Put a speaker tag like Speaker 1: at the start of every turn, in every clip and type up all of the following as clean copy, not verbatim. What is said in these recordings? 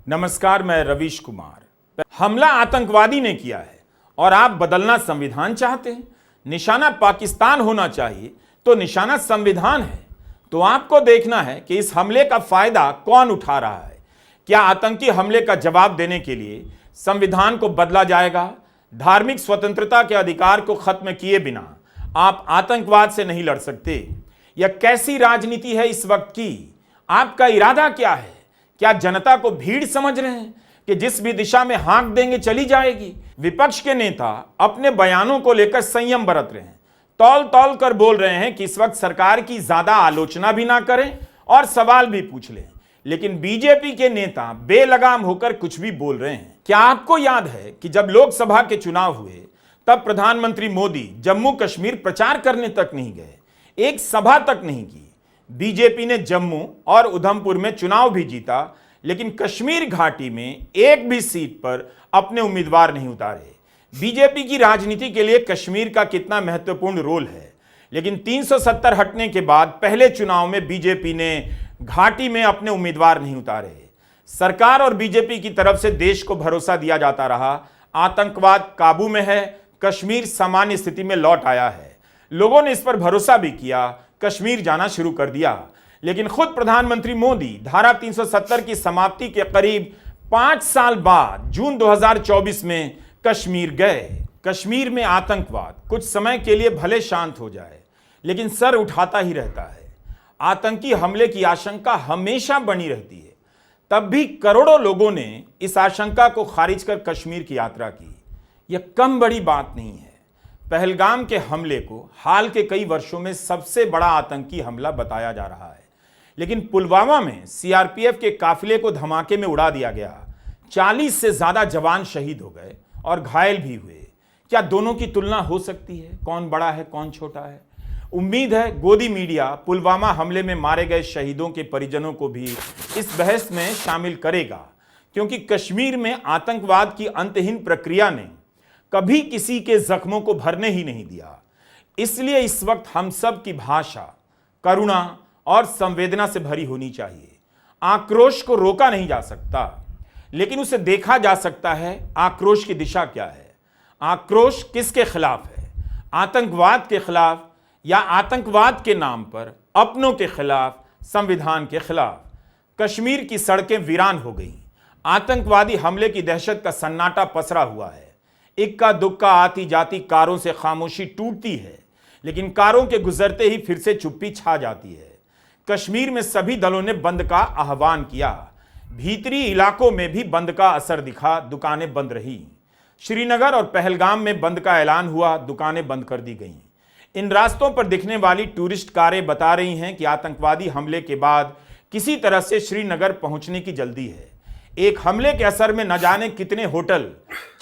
Speaker 1: नमस्कार, मैं रवीश कुमार। हमला आतंकवादी ने किया है और आप बदलना संविधान चाहते हैं। निशाना पाकिस्तान होना चाहिए तो निशाना संविधान है। तो आपको देखना है कि इस हमले का फायदा कौन उठा रहा है। क्या आतंकी हमले का जवाब देने के लिए संविधान को बदला जाएगा? धार्मिक स्वतंत्रता के अधिकार को खत्म किए बिना आप आतंकवाद से नहीं लड़ सकते। यह कैसी राजनीति है इस वक्त की? आपका इरादा क्या है? क्या जनता को भीड़ समझ रहे हैं कि जिस भी दिशा में हाँक देंगे चली जाएगी? विपक्ष के नेता अपने बयानों को लेकर संयम बरत रहे हैं, तौल तौल कर बोल रहे हैं कि इस वक्त सरकार की ज्यादा आलोचना भी ना करें और सवाल भी पूछ लें। लेकिन बीजेपी के नेता बेलगाम होकर कुछ भी बोल रहे हैं। क्या आपको याद है कि जब लोकसभा के चुनाव हुए तब प्रधानमंत्री मोदी जम्मू कश्मीर प्रचार करने तक नहीं गए, एक सभा तक नहीं की। बीजेपी ने जम्मू और उधमपुर में चुनाव भी जीता, लेकिन कश्मीर घाटी में एक भी सीट पर अपने उम्मीदवार नहीं उतारे। बीजेपी की राजनीति के लिए कश्मीर का कितना महत्वपूर्ण रोल है, लेकिन 370 हटने के बाद पहले चुनाव में बीजेपी ने घाटी में अपने उम्मीदवार नहीं उतारे। सरकार और बीजेपी की तरफ से देश को भरोसा दिया जाता रहा, आतंकवाद काबू में है, कश्मीर सामान्य स्थिति में लौट आया है। लोगों ने इस पर भरोसा भी किया, कश्मीर जाना शुरू कर दिया। लेकिन खुद प्रधानमंत्री मोदी धारा 370 की समाप्ति के करीब 5 साल बाद जून 2024 में कश्मीर गए। कश्मीर में आतंकवाद कुछ समय के लिए भले शांत हो जाए, लेकिन सर उठाता ही रहता है। आतंकी हमले की आशंका हमेशा बनी रहती है। तब भी करोड़ों लोगों ने इस आशंका को खारिज कर कश्मीर की यात्रा की। यह कम बड़ी बात नहीं है। पहलगाम के हमले को हाल के कई वर्षों में सबसे बड़ा आतंकी हमला बताया जा रहा है, लेकिन पुलवामा में सीआरपीएफ के काफिले को धमाके में उड़ा दिया गया। 40 से ज्यादा जवान शहीद हो गए और घायल भी हुए। क्या दोनों की तुलना हो सकती है? कौन बड़ा है, कौन छोटा है? उम्मीद है गोदी मीडिया पुलवामा हमले में मारे गए शहीदों के परिजनों को भी इस बहस में शामिल करेगा, क्योंकि कश्मीर में आतंकवाद की अंतहीन प्रक्रिया ने कभी किसी के जख्मों को भरने ही नहीं दिया। इसलिए इस वक्त हम सब की भाषा करुणा और संवेदना से भरी होनी चाहिए। आक्रोश को रोका नहीं जा सकता, लेकिन उसे देखा जा सकता है आक्रोश की दिशा क्या है। आक्रोश किसके खिलाफ है? आतंकवाद के खिलाफ या आतंकवाद के नाम पर अपनों के खिलाफ, संविधान के खिलाफ? कश्मीर की सड़कें वीरान हो गई। आतंकवादी हमले की दहशत का सन्नाटा पसरा हुआ है। इक्का दुक्का आती जाती कारों से खामोशी टूटती है, लेकिन कारों के गुजरते ही फिर से चुप्पी छा जाती है। कश्मीर में सभी दलों ने बंद का आह्वान किया। भीतरी इलाकों में भी बंद का असर दिखा, दुकानें बंद रही। श्रीनगर और पहलगाम में बंद का ऐलान हुआ, दुकानें बंद कर दी गईं। इन रास्तों पर दिखने वाली टूरिस्ट कारें बता रही हैं कि आतंकवादी हमले के बाद किसी तरह से श्रीनगर पहुंचने की जल्दी है। एक हमले के असर में न जाने कितने होटल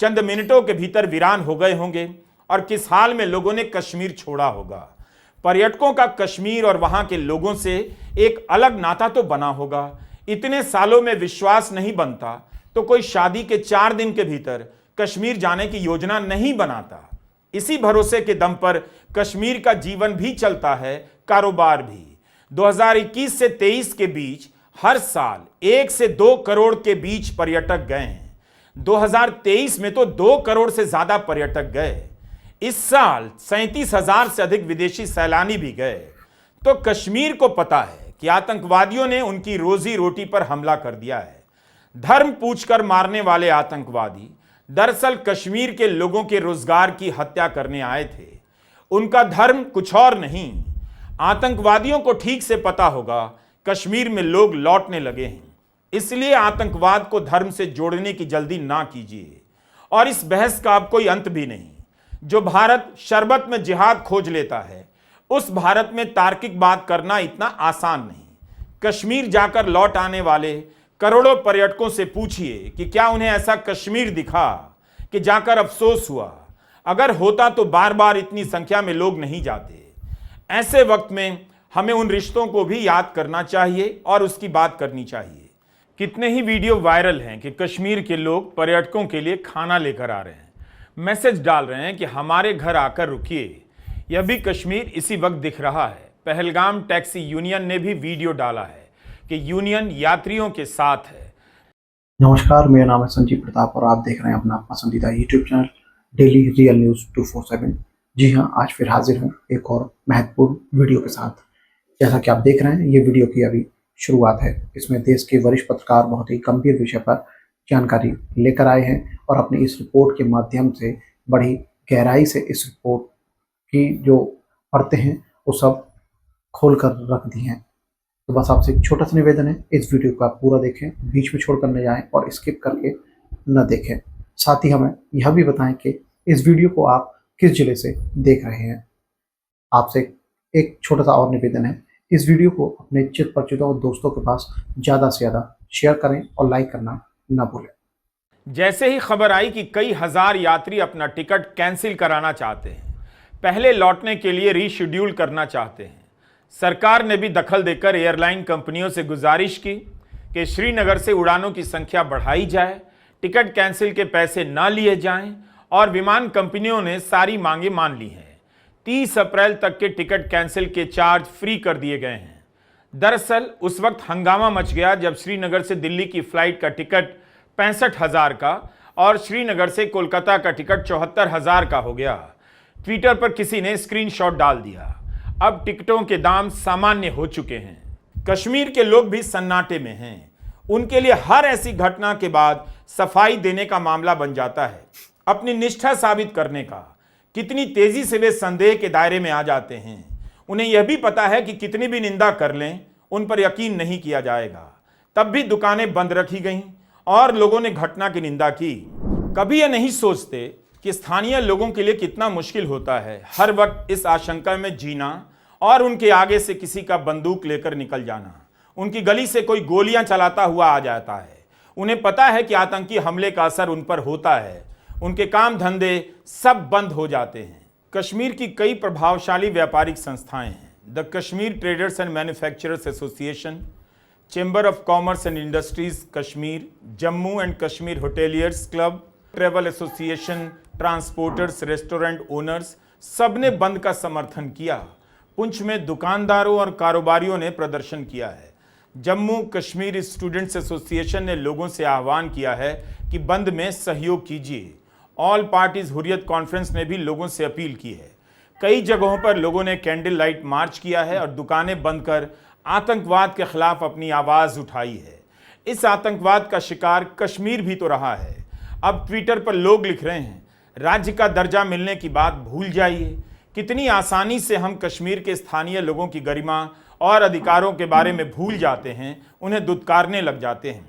Speaker 1: चंद मिनटों के भीतर वीरान हो गए होंगे और किस हाल में लोगों ने कश्मीर छोड़ा होगा। पर्यटकों का कश्मीर और वहां के लोगों से एक अलग नाता तो बना होगा। इतने सालों में विश्वास नहीं बनता तो कोई शादी के 4 दिन के भीतर कश्मीर जाने की योजना नहीं बनाता। इसी भरोसे के दम पर कश्मीर का जीवन भी चलता है, कारोबार भी। 2021 से 23 के बीच हर साल 1 से 2 करोड़ के बीच पर्यटक गए हैं। 2023 में तो 2 करोड़ से ज्यादा पर्यटक गए। इस साल 37,000 से अधिक विदेशी सैलानी भी गए। तो कश्मीर को पता है कि आतंकवादियों ने उनकी रोजी रोटी पर हमला कर दिया है। धर्म पूछकर मारने वाले आतंकवादी दरअसल कश्मीर के लोगों के रोजगार की हत्या करने आए थे। उनका धर्म कुछ और नहीं। आतंकवादियों को ठीक से पता होगा कश्मीर में लोग लौटने लगे हैं, इसलिए आतंकवाद को धर्म से जोड़ने की जल्दी ना कीजिए। और इस बहस का अब कोई अंत भी नहीं। जो भारत शरबत में जिहाद खोज लेता है, उस भारत में तार्किक बात करना इतना आसान नहीं। कश्मीर जाकर लौट आने वाले करोड़ों पर्यटकों से पूछिए कि क्या उन्हें ऐसा कश्मीर दिखा कि जाकर अफसोस हुआ? अगर होता तो बार बार इतनी संख्या में लोग नहीं जाते। ऐसे वक्त में हमें उन रिश्तों को भी याद करना चाहिए और उसकी बात करनी चाहिए। कितने ही वीडियो वायरल हैं कि कश्मीर के लोग पर्यटकों के लिए खाना लेकर आ रहे हैं, मैसेज डाल रहे हैं कि हमारे घर आकर रुकिए। यह भी कश्मीर इसी वक्त दिख रहा है। पहलगाम टैक्सी यूनियन ने भी वीडियो डाला है कि यूनियन यात्रियों के साथ है।
Speaker 2: नमस्कार, मेरा नाम है संजीव प्रताप और आप देख रहे हैं अपना पसंदीदा YouTube channel daily real news 247। जी हाँ, आज फिर हाजिर हूँ एक और महत्वपूर्ण वीडियो के साथ। जैसा कि आप देख रहे हैं, ये वीडियो की अभी शुरुआत है। इसमें देश के वरिष्ठ पत्रकार बहुत ही गंभीर विषय पर जानकारी लेकर आए हैं और अपनी इस रिपोर्ट के माध्यम से बड़ी गहराई से इस रिपोर्ट की जो परतें हैं वो सब खोल कर रख दी हैं। तो बस आपसे एक छोटा सा निवेदन है, इस वीडियो को आप पूरा देखें, बीच में छोड़कर न जाएं और स्किप करके न देखें। साथ ही हमें यह भी बताएं कि इस वीडियो को आप किस जिले से देख रहे हैं। आपसे एक छोटा सा और निवेदन है, इस वीडियो को अपने चित परिचितों और दोस्तों के पास ज़्यादा से ज़्यादा शेयर करें और लाइक करना न भूलें।
Speaker 1: जैसे ही खबर आई कि कई हजार यात्री अपना टिकट कैंसिल कराना चाहते हैं, पहले लौटने के लिए रीशेड्यूल करना चाहते हैं, सरकार ने भी दखल देकर एयरलाइन कंपनियों से गुजारिश की कि श्रीनगर से उड़ानों की संख्या बढ़ाई जाए, टिकट कैंसिल के पैसे ना लिए जाएं और विमान कंपनियों ने सारी मांगे मान ली हैं। 30 अप्रैल तक के टिकट कैंसिल के चार्ज फ्री कर दिए गए हैं। दरअसल उस वक्त हंगामा मच गया जब श्रीनगर से दिल्ली की फ्लाइट का टिकट 65,000 का और श्रीनगर से कोलकाता का टिकट 74,000 का हो गया। ट्विटर पर किसी ने स्क्रीनशॉट डाल दिया। अब टिकटों के दाम सामान्य हो चुके हैं। कश्मीर के लोग भी सन्नाटे में हैं। उनके लिए हर ऐसी घटना के बाद सफाई देने का मामला बन जाता है, अपनी निष्ठा साबित करने का। कितनी तेजी से वे संदेह के दायरे में आ जाते हैं। उन्हें यह भी पता है कि कितनी भी निंदा कर लें, उन पर यकीन नहीं किया जाएगा। तब भी दुकानें बंद रखी गईं और लोगों ने घटना की निंदा की। कभी यह नहीं सोचते कि स्थानीय लोगों के लिए कितना मुश्किल होता है हर वक्त इस आशंका में जीना और उनके आगे से किसी का बंदूक लेकर निकल जाना। उनकी गली से कोई गोलियां चलाता हुआ आ जाता है। उन्हें पता है कि आतंकी हमले का असर उन पर होता है। उनके काम धंधे सब बंद हो जाते हैं। कश्मीर की कई प्रभावशाली व्यापारिक संस्थाएं हैं। The Kashmir traders and manufacturers association, chamber of commerce and industries Kashmir, Jammu and Kashmir hoteliers club, travel association, transporters, restaurant owners, सबने बंद का समर्थन किया। पुंछ में दुकानदारों और कारोबारियों ने प्रदर्शन किया है। जम्मू कश्मीर स्टूडेंट्स एसोसिएशन ने लोगों से आह्वान किया है कि बंद में सहयोग कीजिए। ऑल पार्टीज हुर्रियत कॉन्फ्रेंस ने भी लोगों से अपील की है। कई जगहों पर लोगों ने कैंडल लाइट मार्च किया है और दुकानें बंद कर आतंकवाद के खिलाफ अपनी आवाज उठाई है। इस आतंकवाद का शिकार कश्मीर भी तो रहा है। अब ट्विटर पर लोग लिख रहे हैं, राज्य का दर्जा मिलने की बात भूल जाइए। कितनी आसानी से हम कश्मीर के स्थानीय लोगों की गरिमा और अधिकारों के बारे में भूल जाते हैं, उन्हें दुत्कारने लग जाते हैं।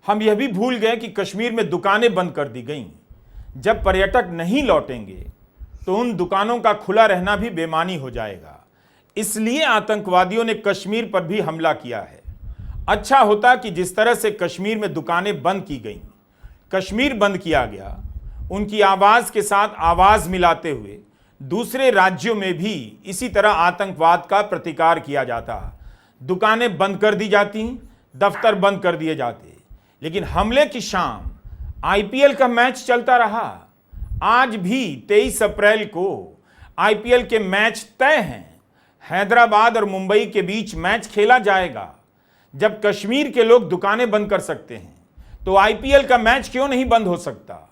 Speaker 1: हम यह भी भूल गए कि कश्मीर में दुकानें बंद कर दी गईं। जब पर्यटक नहीं लौटेंगे तो उन दुकानों का खुला रहना भी बेमानी हो जाएगा। इसलिए आतंकवादियों ने कश्मीर पर भी हमला किया है। अच्छा होता कि जिस तरह से कश्मीर में दुकानें बंद की गईं, कश्मीर बंद किया गया, उनकी आवाज के साथ आवाज मिलाते हुए दूसरे राज्यों में भी इसी तरह आतंकवाद का प्रतिकार किया जाता। दुकानें बंद कर दी जाती, दफ्तर बंद कर दिए जाते। लेकिन हमले की शाम आईपीएल का मैच चलता रहा। आज भी 23 अप्रैल को आईपीएल के मैच तय हैं। हैदराबाद और मुंबई के बीच मैच खेला जाएगा। जब कश्मीर के लोग दुकानें बंद कर सकते हैं तो आईपीएल का मैच क्यों नहीं बंद हो सकता।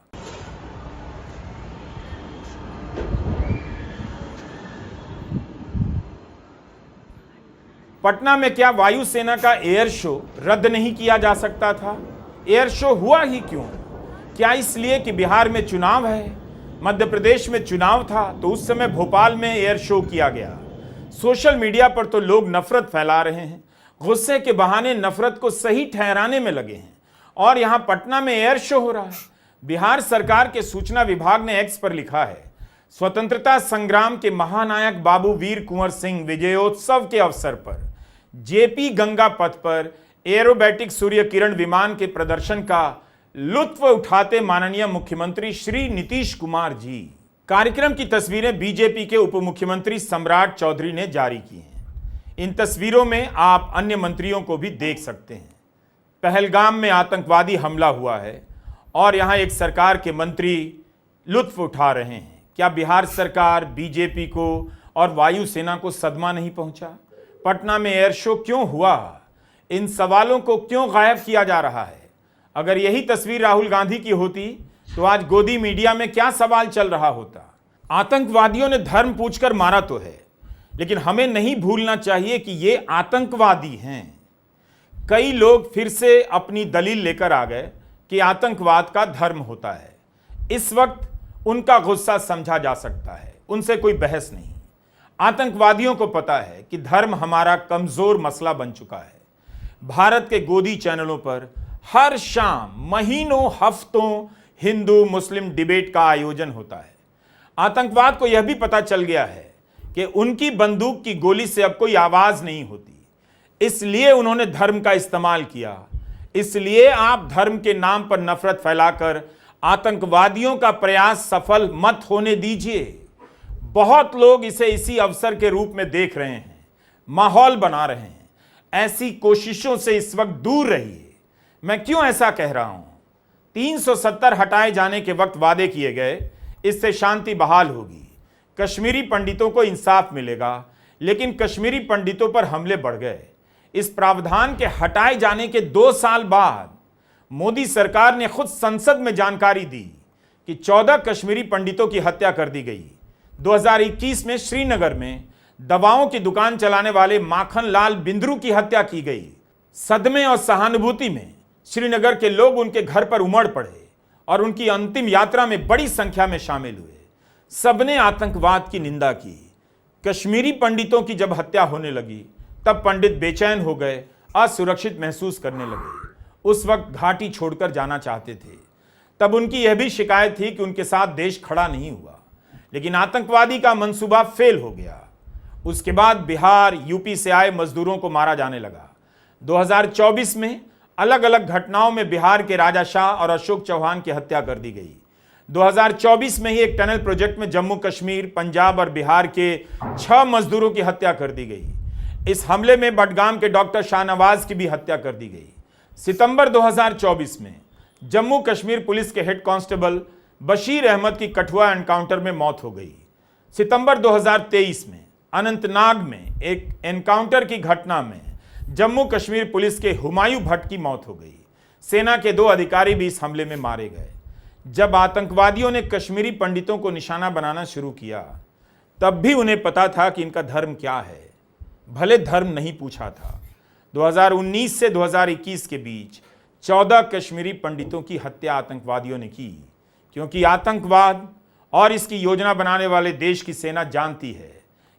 Speaker 1: पटना में क्या वायुसेना का एयर शो रद्द नहीं किया जा सकता था? एयर शो हुआ ही क्यों? क्या इसलिए कि बिहार में चुनाव है? मध्य प्रदेश में चुनाव था तो उस समय भोपाल में एयर शो किया गया। सोशल मीडिया पर तो लोग नफरत फैला रहे हैं, गुस्से के बहाने नफरत को सही ठहराने में लगे हैं, और यहां पटना में एयर शो हो रहा है। बिहार सरकार के सूचना विभाग ने एक्स पर लिखा है, स्वतंत्रता संग्राम के महानायक बाबू वीर कुंवर सिंह विजयोत्सव के अवसर पर जेपी गंगा पथ पर एरोबैटिक सूर्य किरण विमान के प्रदर्शन का लुत्फ उठाते माननीय मुख्यमंत्री श्री नीतीश कुमार जी। कार्यक्रम की तस्वीरें बीजेपी के उप मुख्यमंत्री सम्राट चौधरी ने जारी की हैं। इन तस्वीरों में आप अन्य मंत्रियों को भी देख सकते हैं। पहलगाम में आतंकवादी हमला हुआ है और यहां एक सरकार के मंत्री लुत्फ उठा रहे हैं। क्या बिहार सरकार, बीजेपी को और वायुसेना को सदमा नहीं पहुंचा? पटना में एयर शो क्यों हुआ? इन सवालों को क्यों गायब किया जा रहा है? अगर यही तस्वीर राहुल गांधी की होती तो आज गोदी मीडिया में क्या सवाल चल रहा होता। आतंकवादियों ने धर्म पूछकर मारा तो है, लेकिन हमें नहीं भूलना चाहिए कि ये आतंकवादी हैं। कई लोग फिर से अपनी दलील लेकर आ गए कि आतंकवाद का धर्म होता है। इस वक्त उनका गुस्सा समझा जा सकता है, उनसे कोई बहस नहीं। आतंकवादियों को पता है कि धर्म हमारा कमजोर मसला बन चुका है। भारत के गोदी चैनलों पर हर शाम महीनों हफ्तों हिंदू मुस्लिम डिबेट का आयोजन होता है। आतंकवाद को यह भी पता चल गया है कि उनकी बंदूक की गोली से अब कोई आवाज नहीं होती, इसलिए उन्होंने धर्म का इस्तेमाल किया। इसलिए आप धर्म के नाम पर नफरत फैलाकर आतंकवादियों का प्रयास सफल मत होने दीजिए। बहुत लोग इसे इसी अवसर के रूप में देख रहे हैं, माहौल बना रहे हैं। ऐसी कोशिशों से इस वक्त दूर रहिए। मैं क्यों ऐसा कह रहा हूं? 370 हटाए जाने के वक्त वादे किए गए, इससे शांति बहाल होगी, कश्मीरी पंडितों को इंसाफ मिलेगा, लेकिन कश्मीरी पंडितों पर हमले बढ़ गए। इस प्रावधान के हटाए जाने के 2 साल बाद मोदी सरकार ने खुद संसद में जानकारी दी कि 14 कश्मीरी पंडितों की हत्या कर दी गई। 2021 में श्रीनगर में दवाओं की दुकान चलाने वाले माखन लाल बिंद्रू की हत्या की गई। सदमे और सहानुभूति में श्रीनगर के लोग उनके घर पर उमड़ पड़े और उनकी अंतिम यात्रा में बड़ी संख्या में शामिल हुए। सबने आतंकवाद की निंदा की। कश्मीरी पंडितों की जब हत्या होने लगी तब पंडित बेचैन हो गए, असुरक्षित महसूस करने लगे। उस वक्त घाटी छोड़कर जाना चाहते थे। तब उनकी यह भी शिकायत थी कि उनके साथ देश खड़ा नहीं हुआ, लेकिन आतंकवादी का मंसूबा फेल हो गया। उसके बाद बिहार यूपी से आए मजदूरों को मारा जाने लगा। 2024 में अलग अलग घटनाओं में बिहार के राजा शाह और अशोक चौहान की हत्या कर दी गई। 2024 में ही एक टनल प्रोजेक्ट में जम्मू कश्मीर, पंजाब और बिहार के 6 मजदूरों की हत्या कर दी गई। इस हमले में बडगाम के डॉक्टर शाहनवाज की भी हत्या कर दी गई। सितंबर 2024 में जम्मू कश्मीर पुलिस के हेड कांस्टेबल बशीर अहमद की कठुआ एनकाउंटर में मौत हो गई। सितंबर 2023 में अनंतनाग में एक एनकाउंटर की घटना में जम्मू कश्मीर पुलिस के हुमायूं भट्ट की मौत हो गई। सेना के 2 अधिकारी भी इस हमले में मारे गए। जब आतंकवादियों ने कश्मीरी पंडितों को निशाना बनाना शुरू किया, तब भी उन्हें पता था कि इनका धर्म क्या है, भले धर्म नहीं पूछा था। 2019 से 2021 के बीच 14 कश्मीरी पंडितों की हत्या आतंकवादियों ने की, क्योंकि आतंकवाद और इसकी योजना बनाने वाले देश की सेना जानती है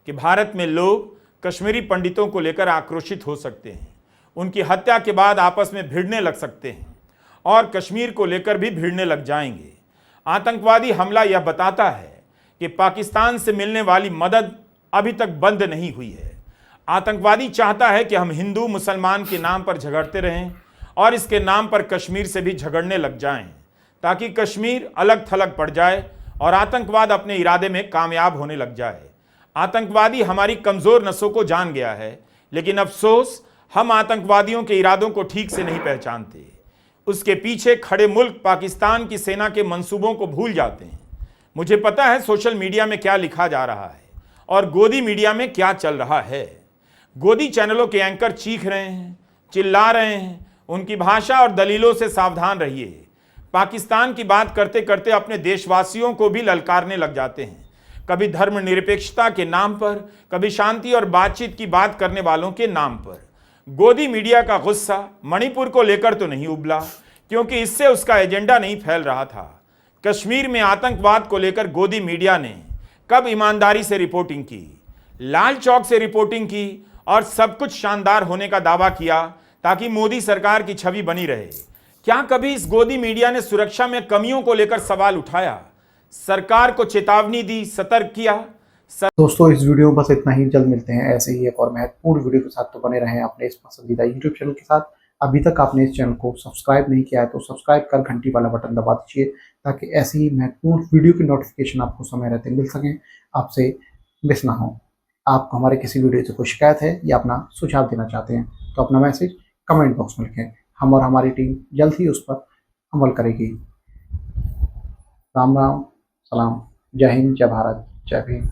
Speaker 1: कि भारत में लोग कश्मीरी पंडितों को लेकर आक्रोशित हो सकते हैं, उनकी हत्या के बाद आपस में भिड़ने लग सकते हैं और कश्मीर को लेकर भी भिड़ने लग जाएंगे। आतंकवादी हमला यह बताता है कि पाकिस्तान से मिलने वाली मदद अभी तक बंद नहीं हुई है। आतंकवादी चाहता है कि हम हिंदू मुसलमान के नाम पर झगड़ते रहें और इसके नाम पर कश्मीर से भी झगड़ने लग जाएं, ताकि कश्मीर अलग थलग पड़ जाए और आतंकवाद अपने इरादे में कामयाब होने लग जाए। आतंकवादी हमारी कमजोर नसों को जान गया है, लेकिन अफसोस हम आतंकवादियों के इरादों को ठीक से नहीं पहचानते। उसके पीछे खड़े मुल्क पाकिस्तान की सेना के मंसूबों को भूल जाते हैं। मुझे पता है सोशल मीडिया में क्या लिखा जा रहा है और गोदी मीडिया में क्या चल रहा है। गोदी चैनलों के एंकर चीख रहे हैं, चिल्ला रहे हैं। उनकी भाषा और दलीलों से सावधान रहिए। पाकिस्तान की बात करते करते अपने देशवासियों को भी ललकारने लग जाते हैं, कभी धर्मनिरपेक्षता के नाम पर, कभी शांति और बातचीत की बात करने वालों के नाम पर। गोदी मीडिया का गुस्सा मणिपुर को लेकर तो नहीं उबला, क्योंकि इससे उसका एजेंडा नहीं फैल रहा था। कश्मीर में आतंकवाद को लेकर गोदी मीडिया ने कब ईमानदारी से रिपोर्टिंग की, लाल चौक से रिपोर्टिंग की और सब कुछ शानदार होने का दावा किया ताकि मोदी सरकार की छवि बनी रहे। क्या कभी इस गोदी मीडिया ने सुरक्षा में कमियों को लेकर सवाल उठाया, सरकार को चेतावनी दी, सतर्क किया?
Speaker 2: दोस्तों इस वीडियो में बस इतना ही। जल्द मिलते हैं ऐसे ही एक और महत्वपूर्ण वीडियो के साथ। तो बने रहें अपने इस पसंदीदा यूट्यूब चैनल के साथ। अभी तक आपने इस चैनल को सब्सक्राइब नहीं किया है तो सब्सक्राइब कर घंटी वाला बटन दबा दीजिए, ताकि ऐसे ही महत्वपूर्ण वीडियो की नोटिफिकेशन आपको समय रहते मिल सकें, आपसे मिस ना हो। आपको हमारे किसी वीडियो से कोई शिकायत है या अपना सुझाव देना चाहते हैं तो अपना मैसेज कमेंट बॉक्स में लिखें। हम और हमारी टीम जल्द ही उस पर अमल करेगी। राम राम, सलाम, जय हिंद, जय भारत, जय भीम।